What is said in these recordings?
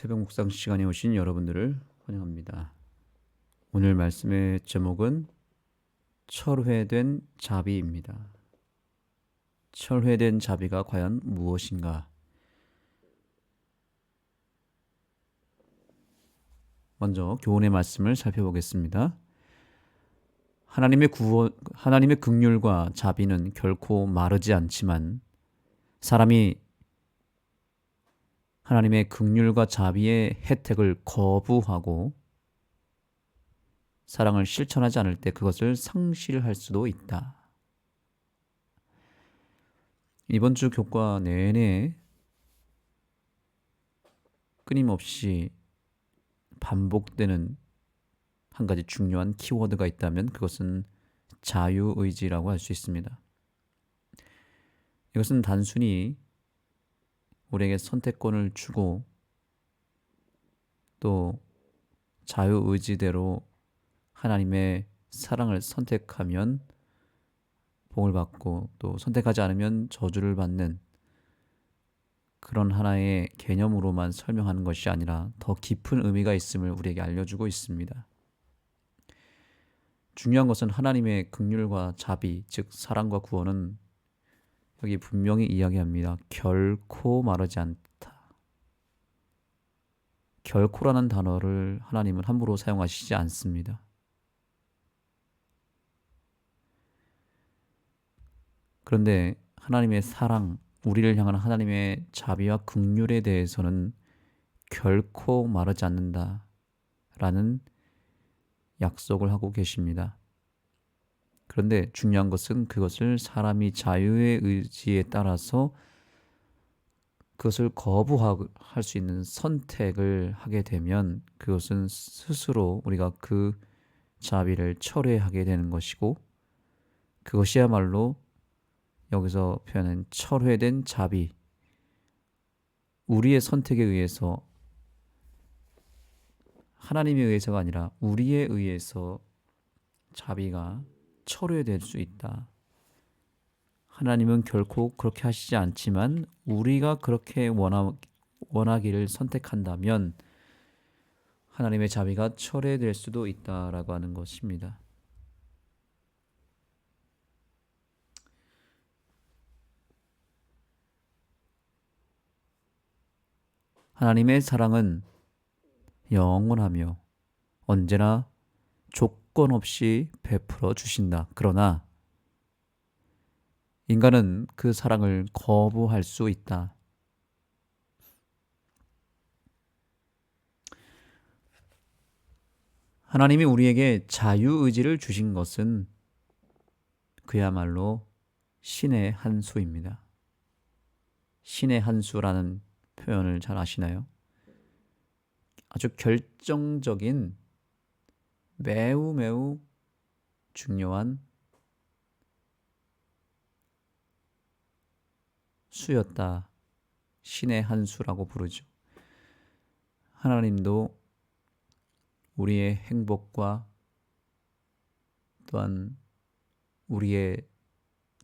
새벽 묵상 시간에 오신 여러분들을 환영합니다. 오늘 말씀의 제목은 철회된 자비입니다. 철회된 자비가 과연 무엇인가? 먼저 교훈의 말씀을 살펴보겠습니다. 하나님의 긍휼과 자비는 결코 마르지 않지만 사람이 하나님의 긍휼과 자비의 혜택을 거부하고 사랑을 실천하지 않을 때 그것을 상실할 수도 있다. 이번 주 교과 내내 끊임없이 반복되는 한 가지 중요한 키워드가 있다면 그것은 자유의지라고 할 수 있습니다. 이것은 단순히 우리에게 선택권을 주고 또 자유의지대로 하나님의 사랑을 선택하면 복을 받고 또 선택하지 않으면 저주를 받는 그런 하나의 개념으로만 설명하는 것이 아니라 더 깊은 의미가 있음을 우리에게 알려주고 있습니다. 중요한 것은 하나님의 긍휼과 자비, 즉 사랑과 구원은 여기 분명히 이야기합니다. 결코 마르지 않다. 결코라는 단어를 하나님은 함부로 사용하시지 않습니다. 그런데 하나님의 사랑, 우리를 향한 하나님의 자비와 긍휼에 대해서는 결코 마르지 않는다라는 약속을 하고 계십니다. 그런데 중요한 것은 그것을 사람이 자유의 의지에 따라서 그것을 거부할 수 있는 선택을 하게 되면 그것은 스스로 우리가 그 자비를 철회하게 되는 것이고 그것이야말로 여기서 표현한 철회된 자비, 우리의 선택에 의해서 하나님에 의해서가 아니라 우리에 의해서 자비가 철회될 수 있다. 하나님은 결코 그렇게 하시지 않지만 우리가 그렇게 원하기를 선택한다면 하나님의 자비가 철회될 수도 있다라고 하는 것입니다. 하나님의 사랑은 영원하며 언제나 조건 없이 베풀어 주신다. 그러나 인간은 그 사랑을 거부할 수 있다. 하나님이 우리에게 자유의지를 주신 것은 그야말로 신의 한 수입니다. 신의 한 수라는 표현을 잘 아시나요? 아주 결정적인 매우 중요한 수였다. 신의 한 수라고 부르죠. 하나님도 우리의 행복과 또한 우리의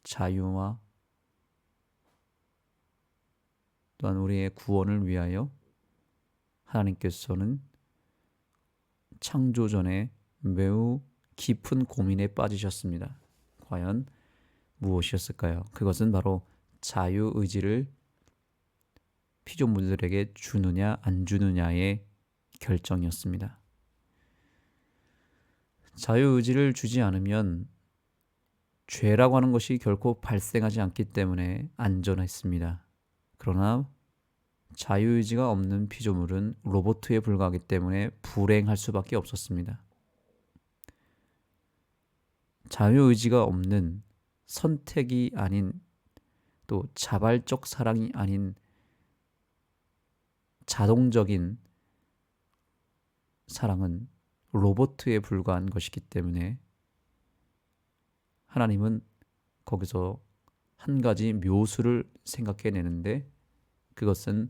자유와 또한 우리의 구원을 위하여 하나님께서는 창조 전에 매우 깊은 고민에 빠지셨습니다. 과연 무엇이었을까요? 그것은 바로 자유의지를 피조물들에게 주느냐 안 주느냐의 결정이었습니다. 자유의지를 주지 않으면 죄라고 하는 것이 결코 발생하지 않기 때문에 안전했습니다. 그러나 자유의지가 없는 피조물은 로봇에 불과하기 때문에 불행할 수밖에 없었습니다. 자유의지가 없는 선택이 아닌 또 자발적 사랑이 아닌 자동적인 사랑은 로봇에 불과한 것이기 때문에 하나님은 거기서 한 가지 묘수를 생각해내는데 그것은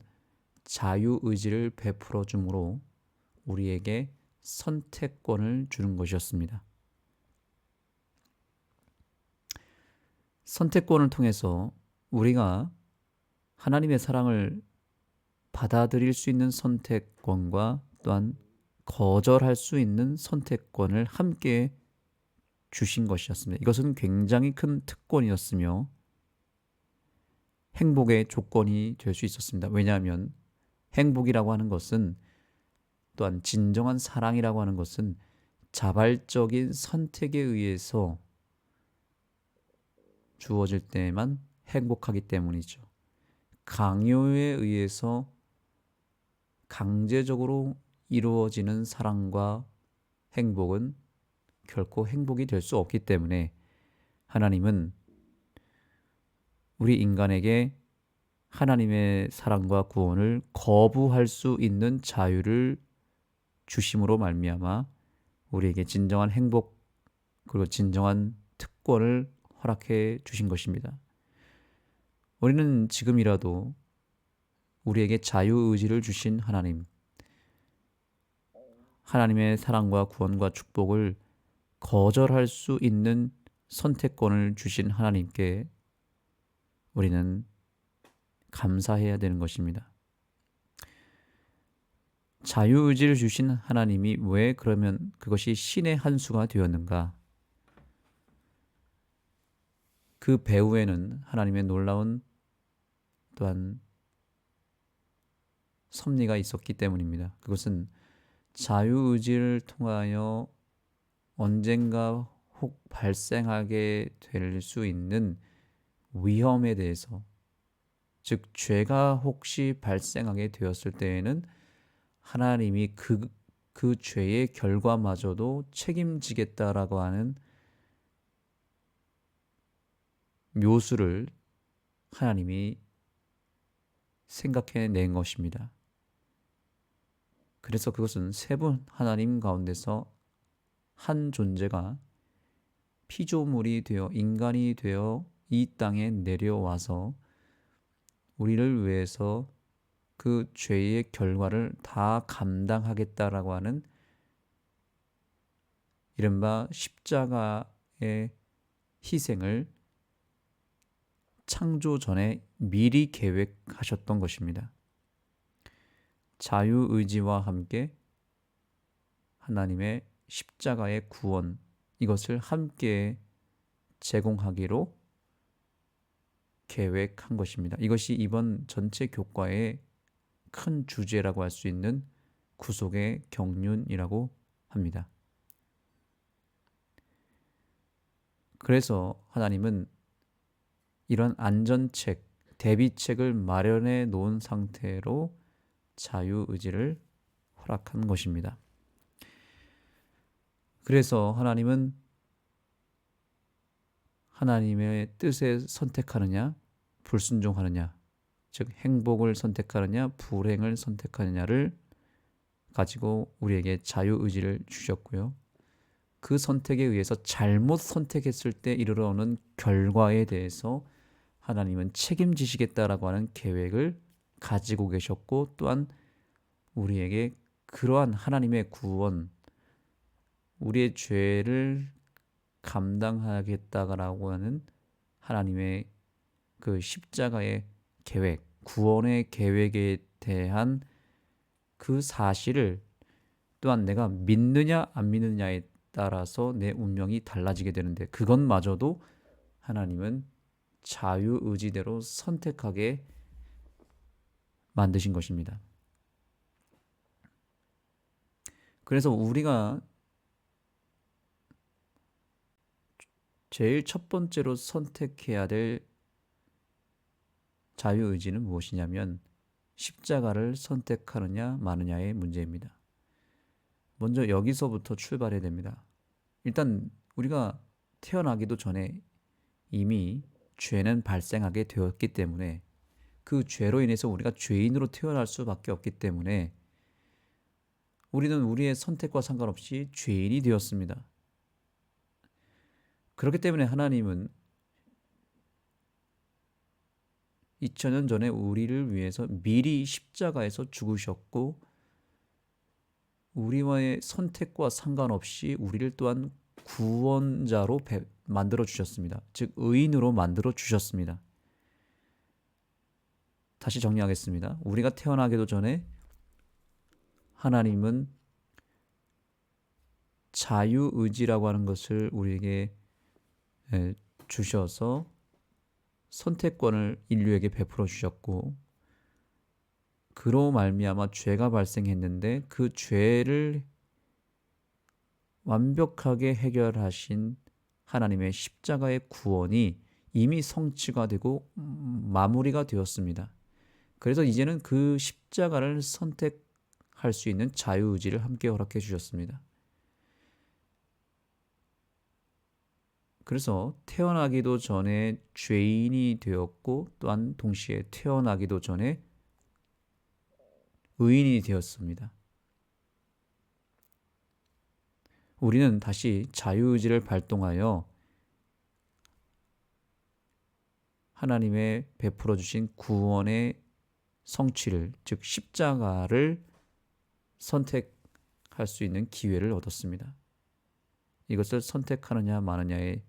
자유의지를 베풀어 줌으로 우리에게 선택권을 주는 것이었습니다. 선택권을 통해서 우리가 하나님의 사랑을 받아들일 수 있는 선택권과 또한 거절할 수 있는 선택권을 함께 주신 것이었습니다. 이것은 굉장히 큰 특권이었으며 행복의 조건이 될 수 있었습니다. 왜냐하면 행복이라고 하는 것은 또한 진정한 사랑이라고 하는 것은 자발적인 선택에 의해서 주어질 때에만 행복하기 때문이죠. 강요에 의해서 강제적으로 이루어지는 사랑과 행복은 결코 행복이 될 수 없기 때문에 하나님은 우리 인간에게 하나님의 사랑과 구원을 거부할 수 있는 자유를 주심으로 말미암아 우리에게 진정한 행복 그리고 진정한 특권을 허락해 주신 것입니다. 우리는 지금이라도 우리에게 자유의지를 주신 하나님의 사랑과 구원과 축복을 거절할 수 있는 선택권을 주신 하나님께 우리는 감사해야 되는 것입니다. 자유의지를 주신 하나님이 왜 그러면 그것이 신의 한 수가 되었는가? 그 배후에는 하나님의 놀라운 또한 섭리가 있었기 때문입니다. 그것은 자유의지를 통하여 언젠가 혹 발생하게 될 수 있는 위험에 대해서, 즉 죄가 혹시 발생하게 되었을 때에는 하나님이 그 죄의 결과마저도 책임지겠다라고 하는 묘수를 하나님이 생각해낸 것입니다. 그래서 그것은 세 분 하나님 가운데서 한 존재가 피조물이 되어 인간이 되어 이 땅에 내려와서 우리를 위해서 그 죄의 결과를 다 감당하겠다라고 하는 이른바 십자가의 희생을 창조 전에 미리 계획하셨던 것입니다. 자유의지와 함께 하나님의 십자가의 구원, 이것을 함께 제공하기로 계획한 것입니다. 이것이 이번 전체 교과의 큰 주제라고 할 수 있는 구속의 경륜이라고 합니다. 그래서 하나님은 이런 안전책, 대비책을 마련해 놓은 상태로 자유의지를 허락한 것입니다. 그래서 하나님은 하나님의 뜻에 선택하느냐, 불순종하느냐, 즉 행복을 선택하느냐, 불행을 선택하느냐를 가지고 우리에게 자유의지를 주셨고요. 그 선택에 의해서 잘못 선택했을 때 이르러오는 결과에 대해서 하나님은 책임지시겠다라고 하는 계획을 가지고 계셨고, 또한 우리에게 그러한 하나님의 구원, 우리의 죄를 감당하겠다라고 하는 하나님의 그 십자가의 계획, 구원의 계획에 대한 그 사실을 또한 내가 믿느냐 안 믿느냐에 따라서 내 운명이 달라지게 되는데, 그것마저도 하나님은 자유의지대로 선택하게 만드신 것입니다. 그래서 우리가 제일 첫 번째로 선택해야 될 자유의지는 무엇이냐면 십자가를 선택하느냐 마느냐의 문제입니다. 먼저 여기서부터 출발해야 됩니다. 일단 우리가 태어나기도 전에 이미 죄는 발생하게 되었기 때문에, 그 죄로 인해서 우리가 죄인으로 태어날 수밖에 없기 때문에 우리는 우리의 선택과 상관없이 죄인이 되었습니다. 그렇기 때문에 하나님은 2000년 전에 우리를 위해서 미리 십자가에서 죽으셨고, 우리와의 선택과 상관없이 우리를 또한 구원자로 만들어 주셨습니다. 즉 의인으로 만들어 주셨습니다. 다시 정리하겠습니다. 우리가 태어나기도 전에 하나님은 자유의지라고 하는 것을 우리에게 주셔서 선택권을 인류에게 베풀어 주셨고, 그로 말미암아 죄가 발생했는데 그 죄를 완벽하게 해결하신 하나님의 십자가의 구원이 이미 성취가 되고 마무리가 되었습니다. 그래서 이제는 그 십자가를 선택할 수 있는 자유의지를 함께 허락해 주셨습니다. 그래서 태어나기도 전에 죄인이 되었고, 또한 동시에 태어나기도 전에 의인이 되었습니다. 우리는 다시 자유의지를 발동하여 하나님의 베풀어 주신 구원의 성취를, 즉 십자가를 선택할 수 있는 기회를 얻었습니다. 이것을 선택하느냐 마느냐의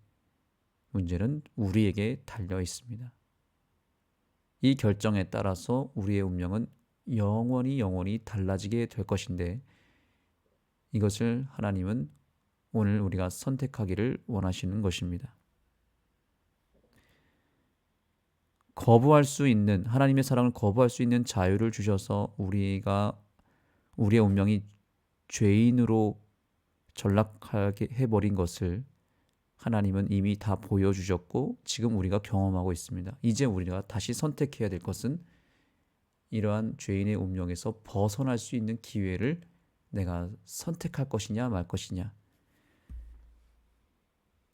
문제는 우리에게 달려 있습니다. 이 결정에 따라서 우리의 운명은 영원히 달라지게 될 것인데, 이것을 하나님은 오늘 우리가 선택하기를 원하시는 것입니다. 거부할 수 있는, 하나님의 사랑을 거부할 수 있는 자유를 주셔서 우리의 운명이 죄인으로 전락하게 해버린 것을 하나님은 이미 다 보여주셨고 지금 우리가 경험하고 있습니다. 이제 우리가 다시 선택해야 될 것은 이러한 죄인의 운명에서 벗어날 수 있는 기회를 내가 선택할 것이냐 말 것이냐.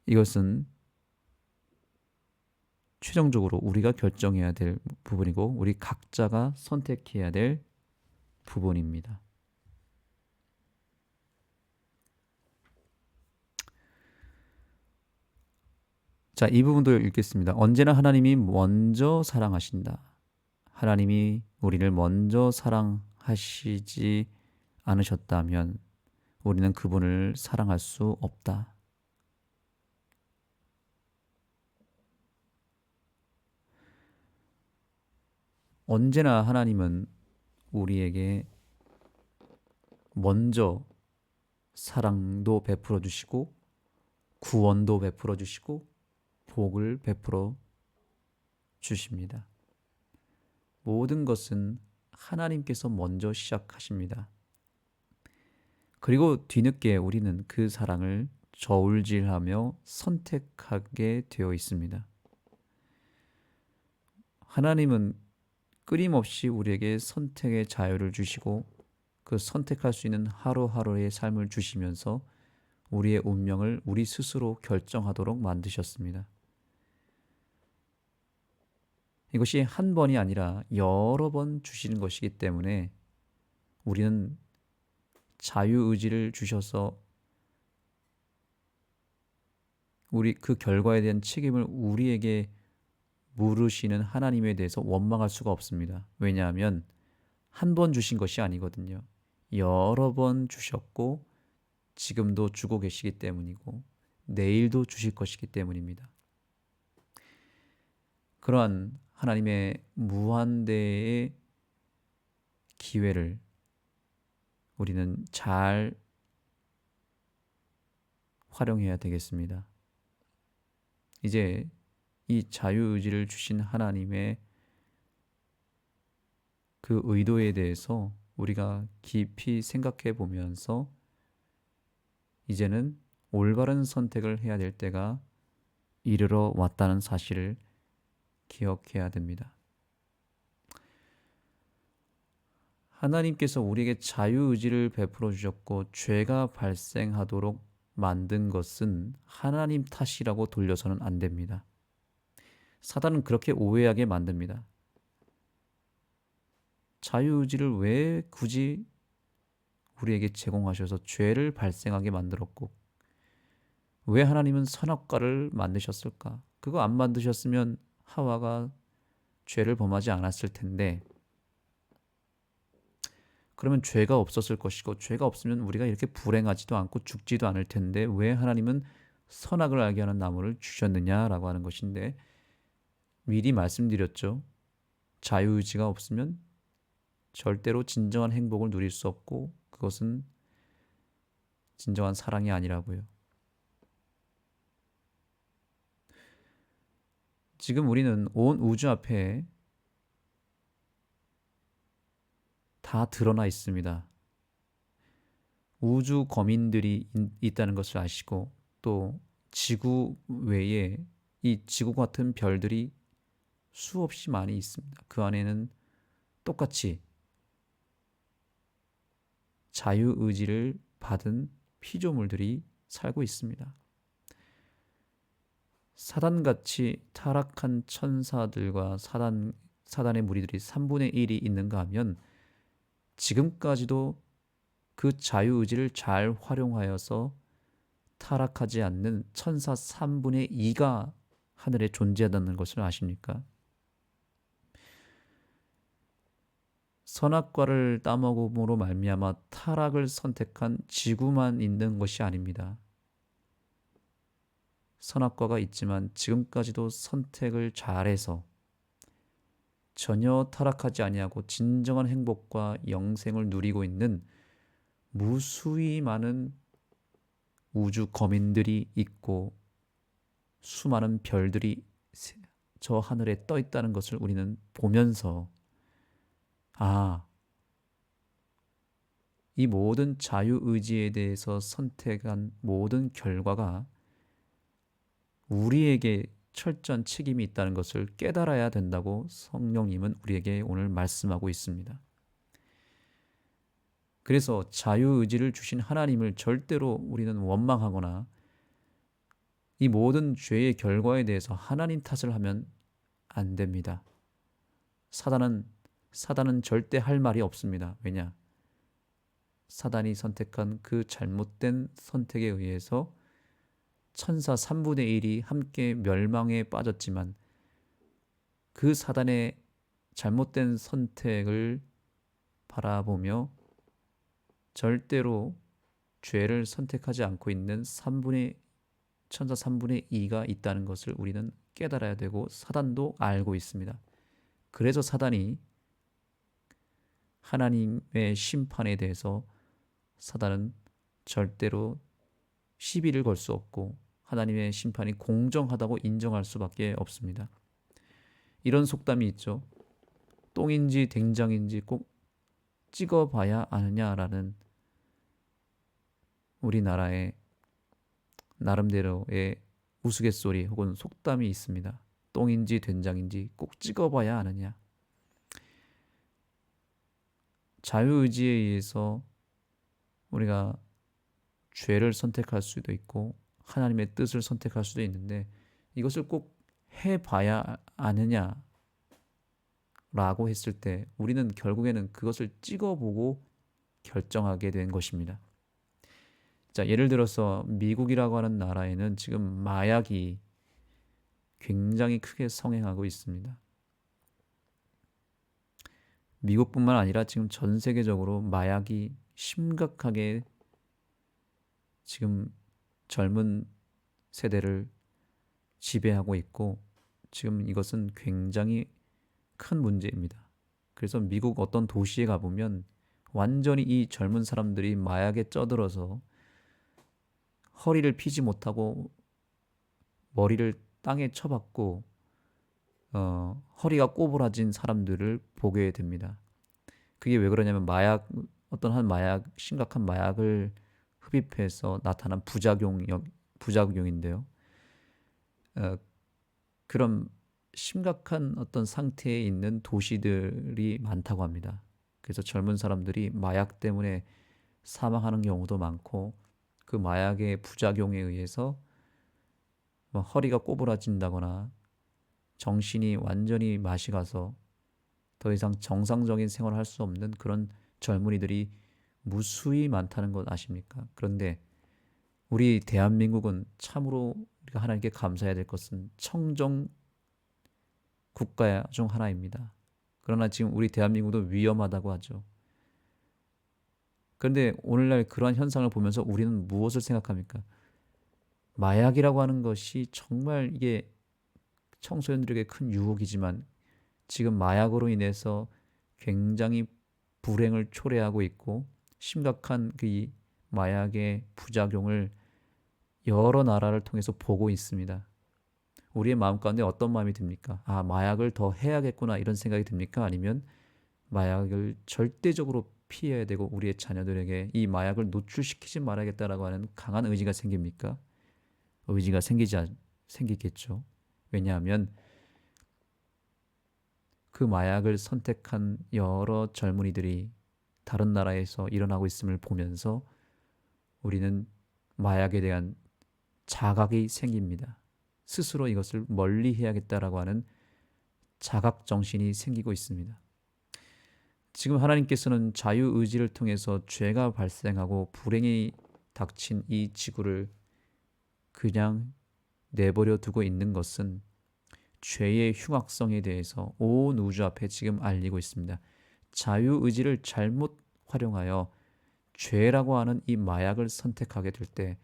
이것은 최종적으로 우리가 결정해야 될 부분이고 우리 각자가 선택해야 될 부분입니다. 자, 이 부분도 읽겠습니다. 언제나 하나님이 먼저 사랑하신다. 하나님이 우리를 먼저 사랑하시지 않으셨다면 우리는 그분을 사랑할 수 없다. 언제나 하나님은 우리에게 먼저 사랑도 베풀어 주시고 구원도 베풀어 주시고 복을 베풀어 주십니다. 모든 것은 하나님께서 먼저 시작하십니다. 그리고 뒤늦게 우리는 그 사랑을 저울질하며 선택하게 되어 있습니다. 하나님은 끊임없이 우리에게 선택의 자유를 주시고 그 선택할 수 있는 하루하루의 삶을 주시면서 우리의 운명을 우리 스스로 결정하도록 만드셨습니다. 이것이 한 번이 아니라 여러 번 주시는 것이기 때문에 우리는 자유의지를 주셔서 우리 그 결과에 대한 책임을 우리에게 물으시는 하나님에 대해서 원망할 수가 없습니다. 왜냐하면 한 번 주신 것이 아니거든요. 여러 번 주셨고 지금도 주고 계시기 때문이고 내일도 주실 것이기 때문입니다. 그러한 하나님의 무한대의 기회를 우리는 잘 활용해야 되겠습니다. 이제 이 자유의지를 주신 하나님의 그 의도에 대해서 우리가 깊이 생각해 보면서 이제는 올바른 선택을 해야 될 때가 이르러 왔다는 사실을 기억해야 됩니다. 하나님께서 우리에게 자유의지를 베풀어 주셨고 죄가 발생하도록 만든 것은 하나님 탓이라고 돌려서는 안 됩니다. 사단은 그렇게 오해하게 만듭니다. 자유의지를 왜 굳이 우리에게 제공하셔서 죄를 발생하게 만들었고 왜 하나님은 선악과를 만드셨을까? 그거 안 만드셨으면 하와가 죄를 범하지 않았을 텐데 그러면 죄가 없었을 것이고 죄가 없으면 우리가 이렇게 불행하지도 않고 죽지도 않을 텐데 왜 하나님은 선악을 알게 하는 나무를 주셨느냐라고 하는 것인데 미리 말씀드렸죠. 자유의지가 없으면 절대로 진정한 행복을 누릴 수 없고 그것은 진정한 사랑이 아니라고요. 지금 우리는 온 우주 앞에 다 드러나 있습니다. 우주 거민들이 있다는 것을 아시고 또 지구 외에 이 지구 같은 별들이 수없이 많이 있습니다. 그 안에는 똑같이 자유의지를 받은 피조물들이 살고 있습니다. 사단같이 타락한 천사들과 사단의 무리들이 3분의 1이 있는가 하면 지금까지도 그 자유의지를 잘 활용하여서 타락하지 않는 천사 3분의 2가 하늘에 존재한다는 것을 아십니까? 선악과를 따먹음으로 말미암아 타락을 선택한 지구만 있는 것이 아닙니다. 선악과가 있지만 지금까지도 선택을 잘해서 전혀 타락하지 아니하고 진정한 행복과 영생을 누리고 있는 무수히 많은 우주 거민들이 있고 수많은 별들이 저 하늘에 떠 있다는 것을 우리는 보면서 이 모든 자유의지에 대해서 선택한 모든 결과가 우리에게 철저한 책임이 있다는 것을 깨달아야 된다고 성령님은 우리에게 오늘 말씀하고 있습니다. 그래서 자유의지를 주신 하나님을 절대로 우리는 원망하거나 이 모든 죄의 결과에 대해서 하나님 탓을 하면 안 됩니다. 사단은 절대 할 말이 없습니다. 왜냐? 사단이 선택한 그 잘못된 선택에 의해서 천사 3분의 1이 함께 멸망에 빠졌지만 그 사단의 잘못된 선택을 바라보며 절대로 죄를 선택하지 않고 있는 천사 3분의 2가 있다는 것을 우리는 깨달아야 되고 사단도 알고 있습니다. 그래서 사단이 하나님의 심판에 대해서 사단은 절대로 시비를 걸 수 없고 하나님의 심판이 공정하다고 인정할 수밖에 없습니다. 이런 속담이 있죠. 똥인지 된장인지 꼭 찍어봐야 아느냐라는 우리나라의 나름대로의 우스갯소리 혹은 속담이 있습니다. 똥인지 된장인지 꼭 찍어봐야 아느냐. 자유의지에 의해서 우리가 죄를 선택할 수도 있고 하나님의 뜻을 선택할 수도 있는데 이것을 꼭 해봐야 아느냐라고 했을 때 우리는 결국에는 그것을 찍어보고 결정하게 된 것입니다. 자, 예를 들어서 미국이라고 하는 나라에는 지금 마약이 굉장히 크게 성행하고 있습니다. 미국뿐만 아니라 지금 전 세계적으로 마약이 심각하게 지금 젊은 세대를 지배하고 있고 지금 이것은 굉장히 큰 문제입니다. 그래서 미국 어떤 도시에 가보면 완전히 이 젊은 사람들이 마약에 쩌들어서 허리를 피지 못하고 머리를 땅에 쳐박고 허리가 꼬부라진 사람들을 보게 됩니다. 그게 왜 그러냐면 심각한 마약을 흡입해서 나타난 부작용인데요. 그런 심각한 어떤 상태에 있는 도시들이 많다고 합니다. 그래서 젊은 사람들이 마약 때문에 사망하는 경우도 많고 그 마약의 부작용에 의해서 허리가 꼬부라진다거나 정신이 완전히 맛이 가서 더 이상 정상적인 생활을 할 수 없는 그런 젊은이들이 무수히 많다는 것 아십니까? 그런데 우리 대한민국은 참으로 우리가 하나님께 감사해야 될 것은 청정 국가 중 하나입니다. 그러나 지금 우리 대한민국도 위험하다고 하죠. 그런데 오늘날 그러한 현상을 보면서 우리는 무엇을 생각합니까? 마약이라고 하는 것이 정말 이게 청소년들에게 큰 유혹이지만 지금 마약으로 인해서 굉장히 불행을 초래하고 있고 심각한 그 이 마약의 부작용을 여러 나라를 통해서 보고 있습니다. 우리의 마음 가운데 어떤 마음이 듭니까? 아, 마약을 더 해야겠구나 이런 생각이 듭니까? 아니면 마약을 절대적으로 피해야 되고 우리의 자녀들에게 이 마약을 노출시키지 말아야겠다라고 하는 강한 의지가 생깁니까? 의지가 생기겠죠. 왜냐하면 그 마약을 선택한 여러 젊은이들이 다른 나라에서 일어나고 있음을 보면서 우리는 마약에 대한 자각이 생깁니다. 스스로 이것을 멀리 해야겠다라고 하는 자각 정신이 생기고 있습니다. 지금 하나님께서는 자유의지를 통해서 죄가 발생하고 불행이 닥친 이 지구를 그냥 내버려 두고 있는 것은 죄의 흉악성에 대해서 온 우주 앞에 지금 알리고 있습니다. 자유의지를 잘못 활용하여 죄라고 하는 이 마약을 선택하게 될 때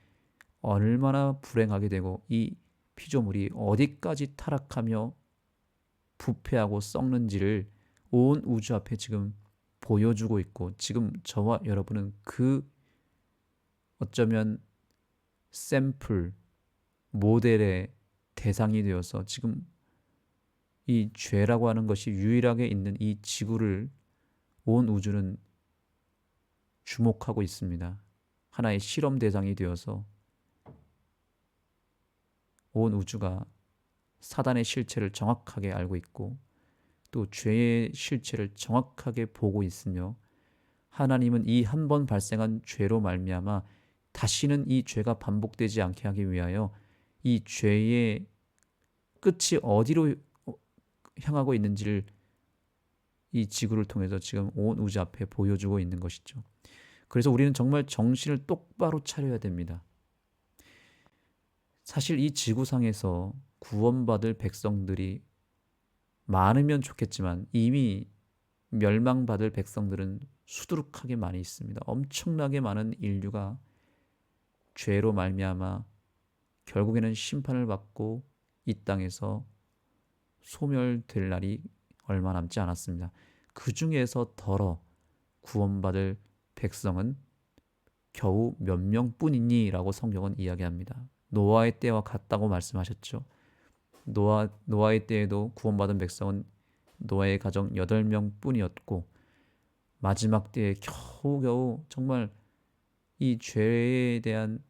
얼마나 불행하게 되고 이 피조물이 어디까지 타락하며 부패하고 썩는지를 온 우주 앞에 지금 보여주고 있고, 지금 저와 여러분은 그 어쩌면 샘플, 모델의 대상이 되어서 지금 이 죄라고 하는 것이 유일하게 있는 이 지구를 온 우주는 주목하고 있습니다. 하나의 실험 대상이 되어서 온 우주가 사단의 실체를 정확하게 알고 있고 또 죄의 실체를 정확하게 보고 있으며, 하나님은 이 한 번 발생한 죄로 말미암아 다시는 이 죄가 반복되지 않게 하기 위하여 이 죄의 끝이 어디로 향하고 있는지를 이 지구를 통해서 지금 온 우주 앞에 보여주고 있는 것이죠. 그래서 우리는 정말 정신을 똑바로 차려야 됩니다. 사실 이 지구상에서 구원받을 백성들이 많으면 좋겠지만 이미 멸망받을 백성들은 수두룩하게 많이 있습니다. 엄청나게 많은 인류가 죄로 말미암아 결국에는 심판을 받고 이 땅에서 소멸될 날이 얼마 남지 않았습니다. 그 중에서 더러 구원받을 백성은 겨우 몇 명뿐이니 라고 성경은 이야기합니다. 노아의 때와 같다고 말씀하셨죠. 노아의 때에도 구원받은 백성은 노아의 가정 8명뿐이었고 마지막 때에 겨우겨우 정말 이 죄에 대한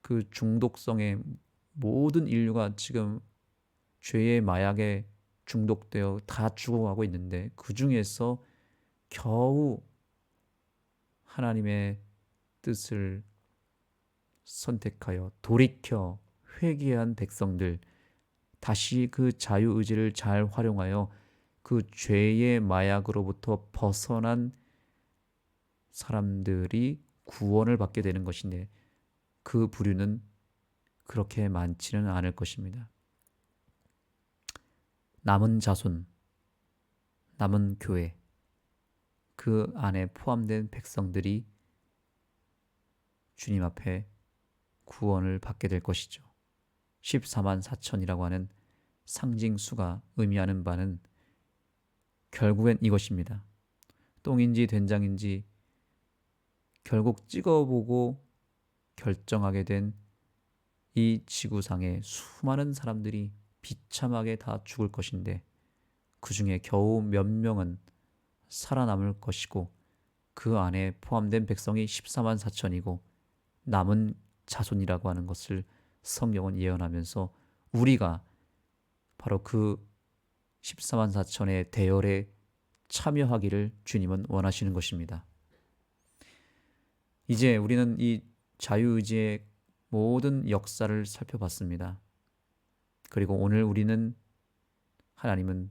그 중독성에 모든 인류가 지금 죄의 마약에 중독되어 다 죽어가고 있는데, 그 중에서 겨우 하나님의 뜻을 선택하여 돌이켜 회개한 백성들, 다시 그 자유의지를 잘 활용하여 그 죄의 마약으로부터 벗어난 사람들이 구원을 받게 되는 것인데, 그 부류는 그렇게 많지는 않을 것입니다. 남은 자손, 남은 교회, 그 안에 포함된 백성들이 주님 앞에 구원을 받게 될 것이죠. 14만 4천이라고 하는 상징수가 의미하는 바는 결국엔 이것입니다. 똥인지 된장인지 결국 찍어보고 결정하게 된 이 지구상의 수많은 사람들이 비참하게 다 죽을 것인데, 그 중에 겨우 몇 명은 살아남을 것이고 그 안에 포함된 백성이 14만 4천이고 남은 자손이라고 하는 것을 성경은 예언하면서 우리가 바로 그 14만 4천의 대열에 참여하기를 주님은 원하시는 것입니다. 이제 우리는 이 자유의지의 모든 역사를 살펴봤습니다. 그리고 오늘 우리는 하나님은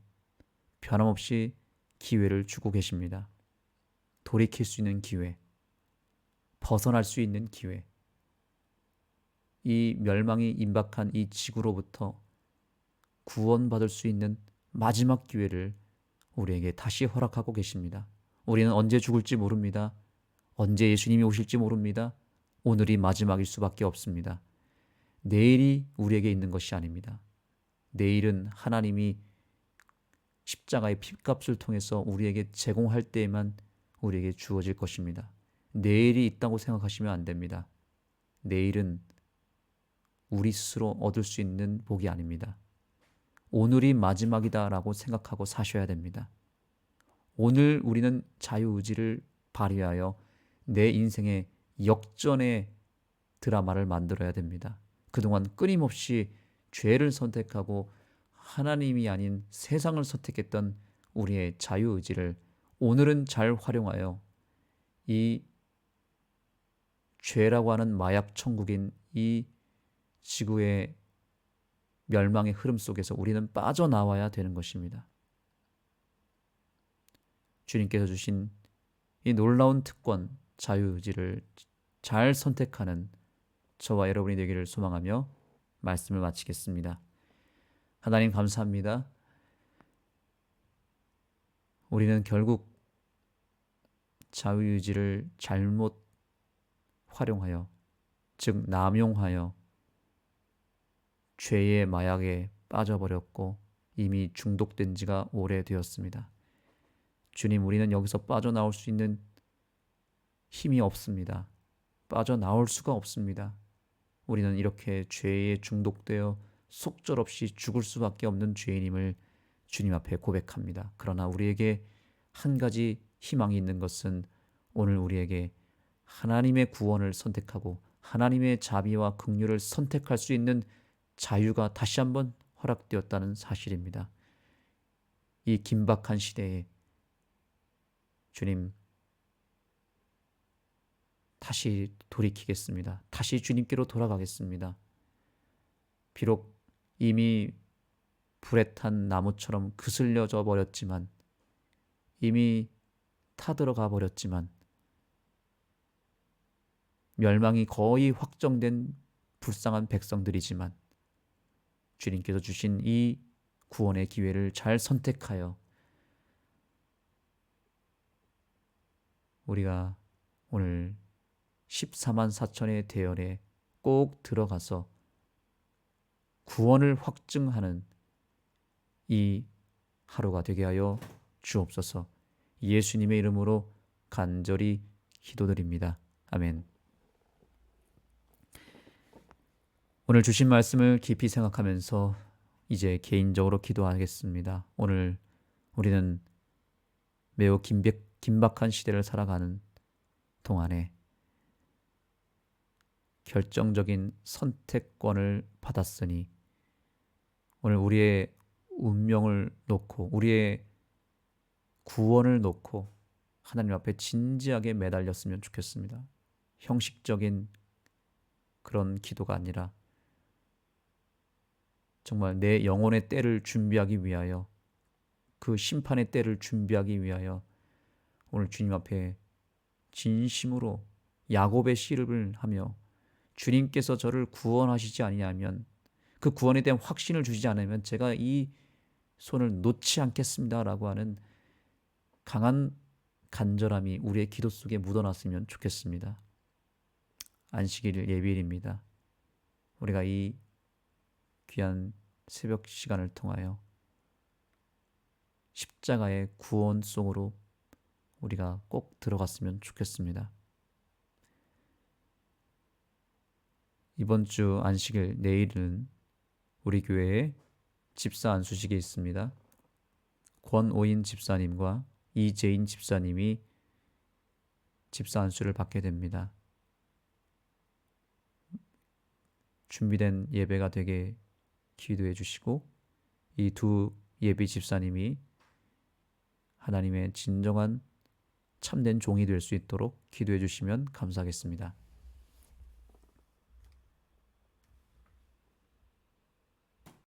변함없이 기회를 주고 계십니다. 돌이킬 수 있는 기회, 벗어날 수 있는 기회, 이 멸망이 임박한 이 지구로부터 구원받을 수 있는 마지막 기회를 우리에게 다시 허락하고 계십니다. 우리는 언제 죽을지 모릅니다. 언제 예수님이 오실지 모릅니다. 오늘이 마지막일 수밖에 없습니다. 내일이 우리에게 있는 것이 아닙니다. 내일은 하나님이 십자가의 핏값을 통해서 우리에게 제공할 때에만 우리에게 주어질 것입니다. 내일이 있다고 생각하시면 안 됩니다. 내일은 우리 스스로 얻을 수 있는 복이 아닙니다. 오늘이 마지막이다라고 생각하고 사셔야 됩니다. 오늘 우리는 자유의지를 발휘하여 내 인생의 역전의 드라마를 만들어야 됩니다. 그동안 끊임없이 죄를 선택하고 하나님이 아닌 세상을 선택했던 우리의 자유의지를 오늘은 잘 활용하여 이 죄라고 하는 마약 천국인 이 지구의 멸망의 흐름 속에서 우리는 빠져나와야 되는 것입니다. 주님께서 주신 이 놀라운 특권, 자유의지를 잘 선택하는 저와 여러분이 되기를 소망하며 말씀을 마치겠습니다. 하나님 감사합니다. 우리는 결국 자유의지를 잘못 활용하여, 즉 남용하여 죄의 마약에 빠져버렸고 이미 중독된 지가 오래되었습니다. 주님, 우리는 여기서 빠져나올 수 있는 힘이 없습니다. 빠져나올 수가 없습니다. 우리는 이렇게 죄에 중독되어 속절없이 죽을 수밖에 없는 죄인임을 주님 앞에 고백합니다. 그러나 우리에게 한 가지 희망이 있는 것은 오늘 우리에게 하나님의 구원을 선택하고 하나님의 자비와 긍휼을 선택할 수 있는 자유가 다시 한번 허락되었다는 사실입니다. 이 긴박한 시대에 주님, 다시 돌이키겠습니다. 다시 주님께로 돌아가겠습니다. 비록 이미 불에 탄 나무처럼 그슬려져 버렸지만, 이미 타들어가 버렸지만, 멸망이 거의 확정된 불쌍한 백성들이지만 주님께서 주신 이 구원의 기회를 잘 선택하여 우리가 오늘 14만 4천의 대열에 꼭 들어가서 구원을 확증하는 이 하루가 되게 하여 주옵소서. 예수님의 이름으로 간절히 기도드립니다. 아멘. 오늘 주신 말씀을 깊이 생각하면서 이제 개인적으로 기도하겠습니다. 오늘 우리는 매우 긴박한 시대를 살아가는 동안에 결정적인 선택권을 받았으니 오늘 우리의 운명을 놓고 우리의 구원을 놓고 하나님 앞에 진지하게 매달렸으면 좋겠습니다. 형식적인 그런 기도가 아니라 정말 내 영혼의 때를 준비하기 위하여, 그 심판의 때를 준비하기 위하여 오늘 주님 앞에 진심으로 야곱의 씨름을 하며 주님께서 저를 구원하시지 아니하면, 그 구원에 대한 확신을 주시지 않으면 제가 이 손을 놓지 않겠습니다라고 하는 강한 간절함이 우리의 기도 속에 묻어났으면 좋겠습니다. 안식일 예비일입니다. 우리가 이 귀한 새벽 시간을 통하여 십자가의 구원 속으로 우리가 꼭 들어갔으면 좋겠습니다. 이번 주 안식일 내일은 우리 교회에 집사 안수식이 있습니다. 권오인 집사님과 이재인 집사님이 집사 안수를 받게 됩니다. 준비된 예배가 되게 기도해 주시고 이 두 예비 집사님이 하나님의 진정한 참된 종이 될 수 있도록 기도해 주시면 감사하겠습니다.